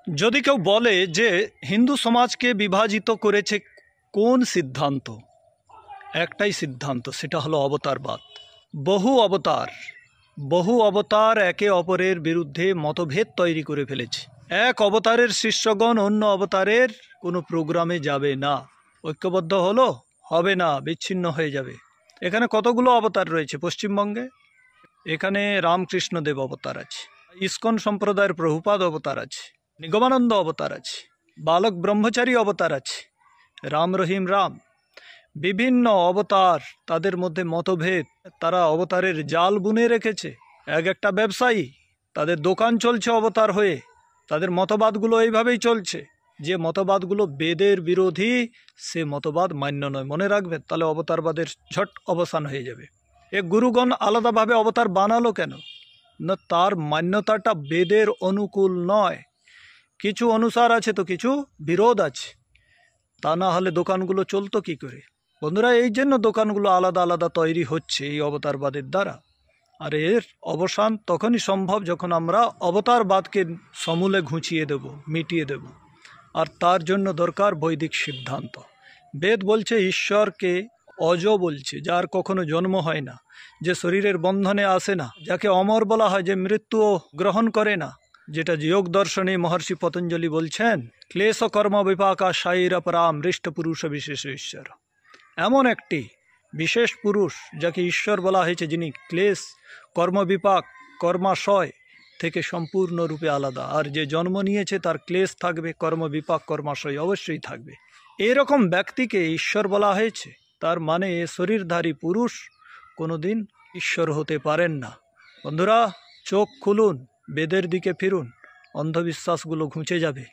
যদি কেউ বলে যে হিন্দু সমাজকে বিভাজিত করেছে কোন সিদ্ধান্ত, একটাই সিদ্ধান্ত, সেটা হলো অবতারবাদ। বহু অবতার একে অপরের বিরুদ্ধে মতভেদ তৈরি করে ফেলেছে। এক অবতারের শিষ্যগণ অন্য অবতারের কোনো প্রোগ্রামে যাবে না, ঐক্যবদ্ধ হবে না, বিচ্ছিন্ন হয়ে যাবে। এখানে কতগুলো অবতার রয়েছে পশ্চিমবঙ্গে? এখানে রামকৃষ্ণদেব অবতার আছে, ইস্কন সম্প্রদায়ের প্রভুপাদ অবতার আছে, নিগমানন্দ অবতার আছে, বালক ব্রহ্মচারী অবতার আছে, রাম রহিম রাম, বিভিন্ন অবতার, তাদের মধ্যে মতভেদ, তারা অবতারের জাল বুনে রেখেছে। এক একটা ব্যবসায়ী, তাদের দোকান চলছে অবতার হয়ে, তাদের মতবাদগুলো এইভাবেই চলছে। যে মতবাদগুলো বেদের বিরোধী, সে মতবাদ মান্য নয়, মনে রাখবেন, তাহলে অবতারবাদের ঝট অবসান হয়ে যাবে। এ গুরুগণ আলাদাভাবে অবতার বানালো কেন? না, তার মান্যতাটা বেদের অনুকূল নয়। কিছু অনুসার আছে তো কিছু বিরোধ আছে, তা না হলে দোকানগুলো চলতো কি করে? বন্ধুরা, এই জন্য দোকানগুলো আলাদা আলাদা তৈরি হচ্ছে এই অবতারবাদের দ্বারা। আর এর অবসান তখনই সম্ভব যখন আমরা অবতারবাদকে সমূলে ঘুচিয়ে দেব, মিটিয়ে দেব। আর তার জন্য দরকার বৈদিক সিদ্ধান্ত। বেদ বলছে ঈশ্বরকে অজ বলছে, যার কখনো জন্ম হয় না, যে শরীরের বন্ধনে আসে না, যাকে অমর বলা হয়, যে মৃত্যুও গ্রহণ করে না, যেটা যোগ দর্শনে মহর্ষি পতঞ্জলি বলছেন, ক্লেশ কর্ম বিপাকা শাইর পরাম হৃষ্ট পুরুষ বিশেষ ঈশ্বর। এমন একটি বিশেষ পুরুষ যাকে ঈশ্বর বলা হয়েছে, যিনি ক্লেশ কর্মবিপাক কর্মাশয় থেকে সম্পূর্ণরূপে আলাদা। আর যে জন্ম নিয়েছে তার ক্লেশ থাকবে, কর্মবিপাক কর্মাশয় অবশ্যই থাকবে। এরকম ব্যক্তিকে ঈশ্বর বলা হয়েছে। তার মানে এ শরীরধারী পুরুষ কোনোদিন ঈশ্বর হতে পারেন না। বন্ধুরা, চোখ খুলুন, বেদের দিকে ফিরুন, অন্ধবিশ্বাসগুলো ঘুচে যাবে।